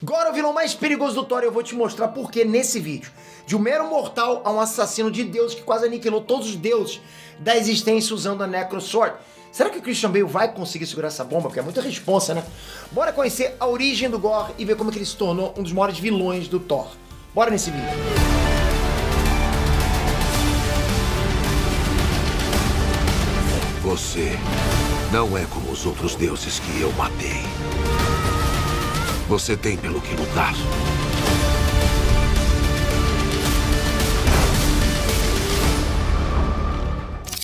Agora o vilão mais perigoso do Thor, eu vou te mostrar por que nesse vídeo. De um mero mortal a um assassino de Deus que quase aniquilou todos os deuses da existência usando a Necrosword. Será que o Christian Bale vai conseguir segurar essa bomba? Porque é muita responsa, né? Bora conhecer a origem do Gorr e ver como é que ele se tornou um dos maiores vilões do Thor. Bora nesse vídeo. Você não é como os outros deuses que eu matei. Você tem pelo que lutar.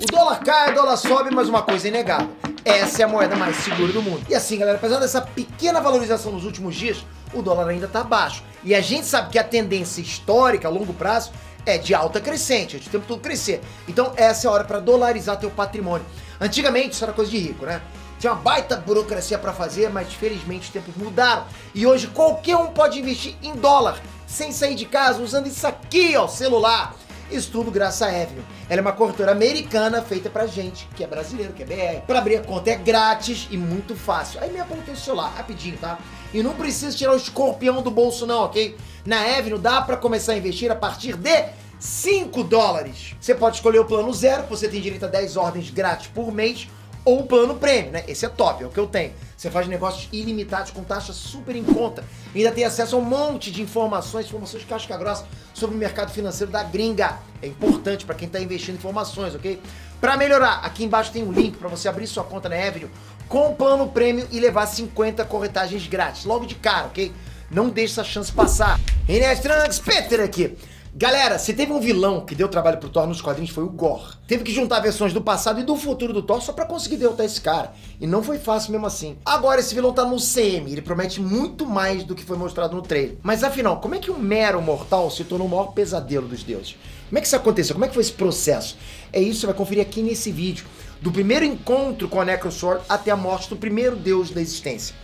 O dólar cai, o dólar sobe, mas uma coisa é inegável. Essa é a moeda mais segura do mundo. E assim, galera, apesar dessa pequena valorização nos últimos dias, o dólar ainda tá baixo. E a gente sabe que a tendência histórica a longo prazo é de alta crescente, é de tempo todo crescer. Então essa é a hora para dolarizar teu patrimônio. Antigamente isso era coisa de rico, né? Tinha uma baita burocracia para fazer, mas felizmente os tempos mudaram. E hoje qualquer um pode investir em dólar, sem sair de casa, usando isso aqui, ó, celular. Isso tudo graças a Avenue. Ela é uma corretora americana feita pra gente, que é brasileiro, que é BR. Pra abrir a conta é grátis e muito fácil. Aí mesmo tem o celular, rapidinho, tá? E não precisa tirar o escorpião do bolso não, ok? Na Avenue dá pra começar a investir a partir de $5. Você pode escolher o plano 0, você tem direito a 10 ordens grátis por mês, ou o plano prêmio, né? Esse é top, é o que eu tenho. Você faz negócios ilimitados com taxa super em conta. E ainda tem acesso a um monte de informações casca grossa sobre o mercado financeiro da gringa. É importante para quem está investindo em informações, ok? Para melhorar, aqui embaixo tem um link para você abrir sua conta na Avenue com o plano prêmio e levar 50 corretagens grátis, logo de cara, ok? Não deixe essa chance passar. Inés Trunks, Peter aqui. Galera, se teve um vilão que deu trabalho pro Thor nos quadrinhos foi o Gorr. Teve que juntar versões do passado e do futuro do Thor só pra conseguir derrotar esse cara. E não foi fácil mesmo assim. Agora esse vilão tá no CM, ele promete muito mais do que foi mostrado no trailer. Mas afinal, como é que um mero mortal se tornou o maior pesadelo dos deuses? Como é que isso aconteceu? Como é que foi esse processo? É isso que você vai conferir aqui nesse vídeo. Do primeiro encontro com a Necrosword até a morte do primeiro deus da existência.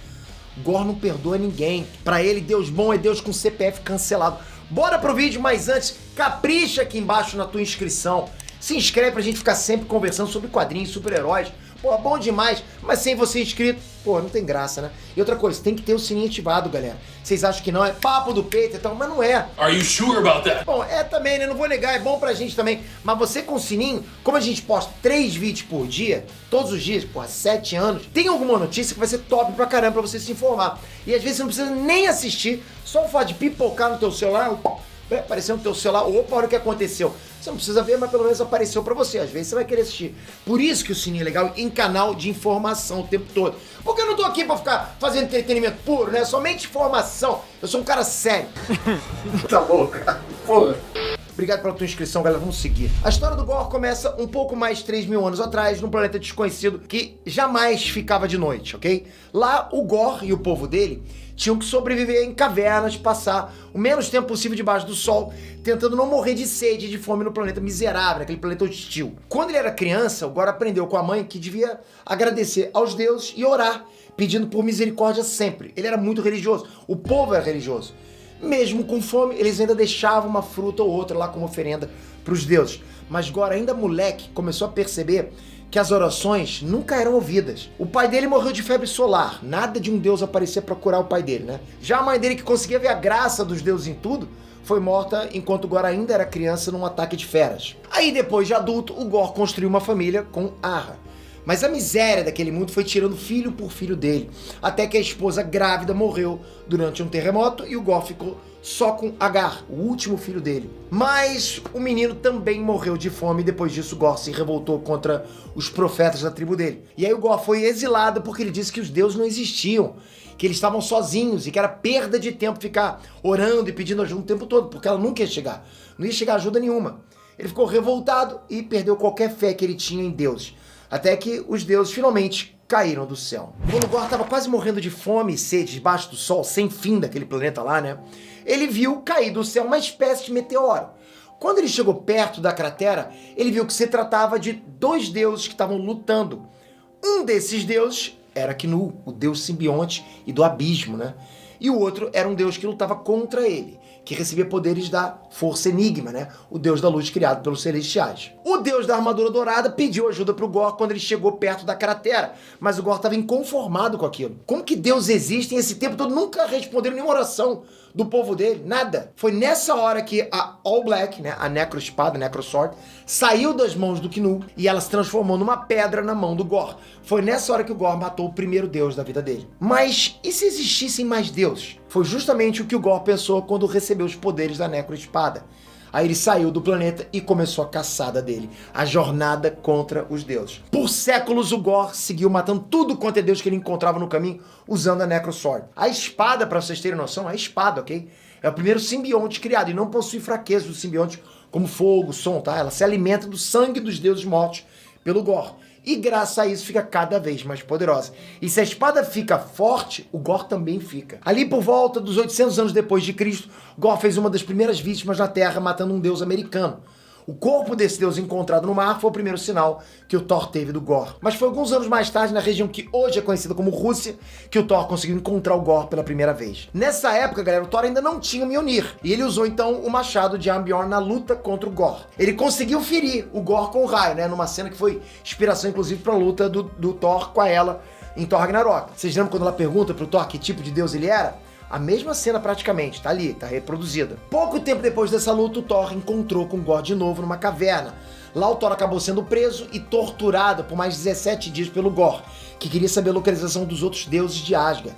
Gorr não perdoa ninguém. Pra ele, Deus bom é Deus com CPF cancelado. Bora pro vídeo, mas antes, capricha aqui embaixo na tua inscrição. Se inscreve pra gente ficar sempre conversando sobre quadrinhos, super-heróis. Pô, bom demais, mas sem você inscrito, pô, não tem graça, né? E outra coisa, tem que ter o sininho ativado, galera. Vocês acham que não é papo do peito e tal, mas não é. Are you sure about that? Bom, é também, né? Não vou negar, é bom pra gente também. Mas você com o sininho, como a gente posta 3 vídeos por dia, todos os dias, porra, 7 anos, tem alguma notícia que vai ser top pra caramba pra você se informar. E às vezes você não precisa nem assistir, só o fato de pipocar no teu celular, apareceu no teu celular, opa, olha o que aconteceu. Você não precisa ver, mas pelo menos apareceu pra você. Às vezes você vai querer assistir. Por isso que o sininho é legal em canal de informação o tempo todo. Porque eu não tô aqui pra ficar fazendo entretenimento puro, né? Somente informação. Eu sou um cara sério. Tá bom, cara. Porra. Obrigado pela tua inscrição, galera. Vamos seguir. A história do Gorr começa um pouco mais de 3 mil anos atrás, num planeta desconhecido que jamais ficava de noite, ok? Lá, o Gorr e o povo dele tinham que sobreviver em cavernas, passar o menos tempo possível debaixo do sol, tentando não morrer de sede e de fome no planeta miserável, naquele planeta hostil. Quando ele era criança, o Gorr aprendeu com a mãe que devia agradecer aos deuses e orar, pedindo por misericórdia sempre. Ele era muito religioso, o povo era religioso. Mesmo com fome, eles ainda deixavam uma fruta ou outra lá como oferenda para os deuses. Mas Gorr, ainda moleque, começou a perceber que as orações nunca eram ouvidas. O pai dele morreu de febre solar, nada de um deus aparecer para curar o pai dele, né? Já a mãe dele, que conseguia ver a graça dos deuses em tudo, foi morta enquanto Gorr ainda era criança num ataque de feras. Aí depois de adulto, o Gorr construiu uma família com Ara. Mas a miséria daquele mundo foi tirando filho por filho dele, até que a esposa grávida morreu durante um terremoto e o Gorr ficou só com Agar, o último filho dele. Mas o menino também morreu de fome e depois disso Gorr se revoltou contra os profetas da tribo dele. E aí o Gorr foi exilado porque ele disse que os deuses não existiam, que eles estavam sozinhos e que era perda de tempo ficar orando e pedindo ajuda o tempo todo, porque ela nunca ia chegar, não ia chegar ajuda nenhuma. Ele ficou revoltado e perdeu qualquer fé que ele tinha em Deus. Até que os deuses finalmente caíram do céu. Quando Gorr estava quase morrendo de fome e sede debaixo do sol, sem fim daquele planeta lá, né? Ele viu cair do céu uma espécie de meteoro. Quando ele chegou perto da cratera, ele viu que se tratava de 2 deuses que estavam lutando. Um desses deuses era Knu, o deus simbionte e do abismo, né? e o outro era um deus que lutava contra ele, que recebia poderes da força Enigma, né? O deus da luz criado pelos celestiais. O deus da armadura dourada pediu ajuda pro Gorr quando ele chegou perto da cratera, mas o Gorr estava inconformado com aquilo. Como que Deus existe esse tempo todo? Nunca responderam nenhuma oração do povo dele, nada. Foi nessa hora que a All Black, né, a Necro-espada, Necro-sword, saiu das mãos do Knu e ela se transformou numa pedra na mão do Gorr. Foi nessa hora que o Gorr matou o primeiro deus da vida dele. Mas e se existissem mais deuses? Foi justamente o que o Gorr pensou quando recebeu os poderes da Necro-espada. Aí ele saiu do planeta e começou a caçada dele, a jornada contra os deuses. Por séculos o Gorr seguiu matando tudo quanto é deus que ele encontrava no caminho, usando a Necro-sword. A espada, pra vocês terem noção, a espada, ok? É o primeiro simbionte criado e não possui fraqueza do simbionte como fogo, som, tá? Ela se alimenta do sangue dos deuses mortos pelo Gorr. E graças a isso fica cada vez mais poderosa. E se a espada fica forte, o Gorr também fica. Ali por volta dos 800 anos depois de Cristo, Gorr fez uma das primeiras vítimas na Terra, matando um deus americano. O corpo desse deus encontrado no mar foi o primeiro sinal que o Thor teve do Gorr. Mas foi alguns anos mais tarde, na região que hoje é conhecida como Rússia, que o Thor conseguiu encontrar o Gorr pela primeira vez. Nessa época, galera, o Thor ainda não tinha o Mjolnir, e ele usou então o machado de Ambjorn na luta contra o Gorr. Ele conseguiu ferir o Gorr com o raio, né, numa cena que foi inspiração inclusive para a luta do Thor com a Hela em Thor Ragnarok. Vocês lembram quando ela pergunta pro Thor que tipo de deus ele era? A mesma cena praticamente, tá ali, tá reproduzida. Pouco tempo depois dessa luta, o Thor encontrou com o Gorr de novo numa caverna. Lá o Thor acabou sendo preso e torturado por mais 17 dias pelo Gorr, que queria saber a localização dos outros deuses de Asgard.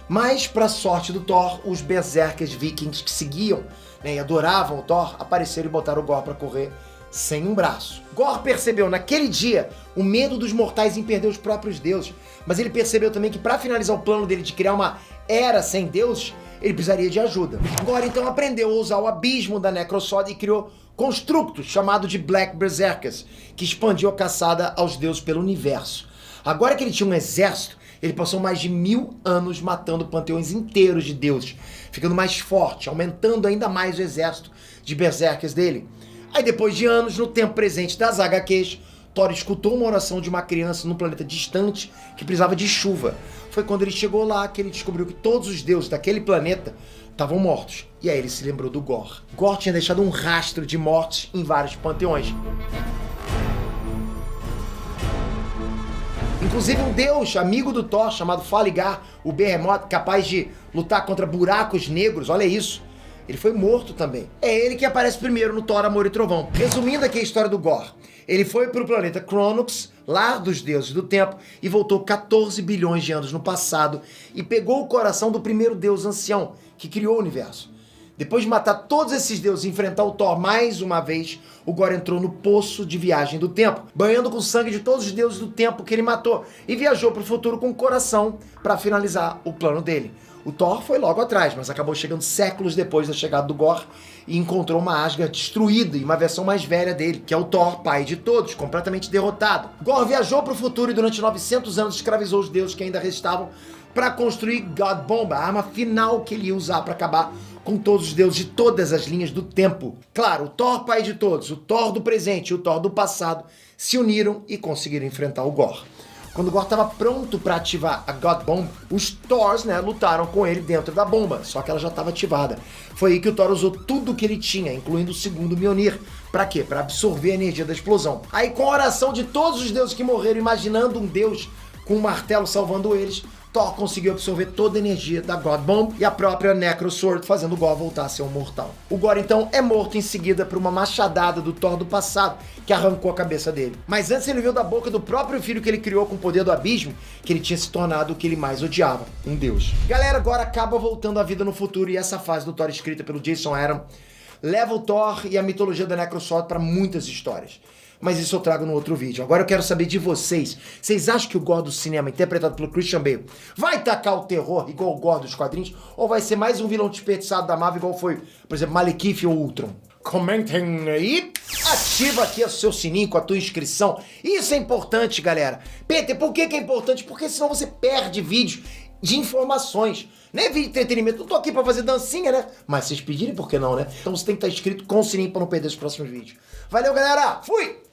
Mas, pra sorte do Thor, os berserkers vikings que seguiam, né, e adoravam o Thor, apareceram e botaram o Gorr pra correr sem um braço. Gorr percebeu naquele dia o medo dos mortais em perder os próprios deuses, mas ele percebeu também que para finalizar o plano dele de criar uma era sem deuses, ele precisaria de ajuda. Gorr então aprendeu a usar o abismo da Necro-sword e criou construtos chamados de Black Berserkers, que expandiu a caçada aos deuses pelo universo. Agora que ele tinha um exército, ele passou mais de 1000 anos matando panteões inteiros de deuses, ficando mais forte, aumentando ainda mais o exército de Berserkers dele. Aí depois de anos, no tempo presente das HQs, Thor escutou uma oração de uma criança num planeta distante que precisava de chuva. Foi quando ele chegou lá que ele descobriu que todos os deuses daquele planeta estavam mortos. E aí ele se lembrou do Gorr. Gorr tinha deixado um rastro de mortes em vários panteões. Inclusive um deus amigo do Thor, chamado Faligar, o Behemoth, capaz de lutar contra buracos negros, olha isso. Ele foi morto também. É ele que aparece primeiro no Thor, Amor e Trovão. Resumindo aqui a história do Gorr. Ele foi para o planeta Cronox, lar dos deuses do tempo, e voltou 14 bilhões de anos no passado e pegou o coração do primeiro deus ancião, que criou o universo. Depois de matar todos esses deuses e enfrentar o Thor mais uma vez, o Gorr entrou no poço de viagem do tempo, banhando com o sangue de todos os deuses do tempo que ele matou, e viajou para o futuro com o coração para finalizar o plano dele. O Thor foi logo atrás, mas acabou chegando séculos depois da chegada do Gorr e encontrou uma Asgard destruída e uma versão mais velha dele, que é o Thor, pai de todos, completamente derrotado. Gorr viajou para o futuro e durante 900 anos escravizou os deuses que ainda restavam para construir God Bomb, a arma final que ele ia usar para acabar com todos os deuses de todas as linhas do tempo. Claro, o Thor, pai de todos, o Thor do presente e o Thor do passado se uniram e conseguiram enfrentar o Gorr. Quando o Gorr estava pronto para ativar a God Bomb, os Thors, né, lutaram com ele dentro da bomba, só que ela já estava ativada. Foi aí que o Thor usou tudo que ele tinha, incluindo o segundo Mjolnir. Para quê? Para absorver a energia da explosão. Aí, com a oração de todos os deuses que morreram, imaginando um deus com um martelo salvando eles, Thor conseguiu absorver toda a energia da God Bomb e a própria Necro-sword, fazendo o Gorr voltar a ser um mortal. O Gorr, então, é morto em seguida por uma machadada do Thor do passado, que arrancou a cabeça dele. Mas antes ele viu da boca do próprio filho que ele criou com o poder do abismo, que ele tinha se tornado o que ele mais odiava, um deus. Galera, agora acaba voltando a vida no futuro e essa fase do Thor escrita pelo Jason Aaron leva o Thor e a mitologia da Necro-sword para muitas histórias. Mas isso eu trago no outro vídeo. Agora eu quero saber de vocês. Vocês acham que o Gorr do cinema, interpretado pelo Christian Bale, vai tacar o terror igual o Gorr dos quadrinhos? Ou vai ser mais um vilão desperdiçado da Marvel, igual foi, por exemplo, Malekith ou Ultron? Comentem aí. Ativa aqui o seu sininho com a tua inscrição. Isso é importante, galera. Peter, por que é importante? Porque senão você perde vídeos de informações. Não é vídeo de entretenimento. Não tô aqui pra fazer dancinha, né? Mas vocês pedirem, por que não, né? Então você tem que estar inscrito com o sininho pra não perder os próximos vídeos. Valeu, galera. Fui!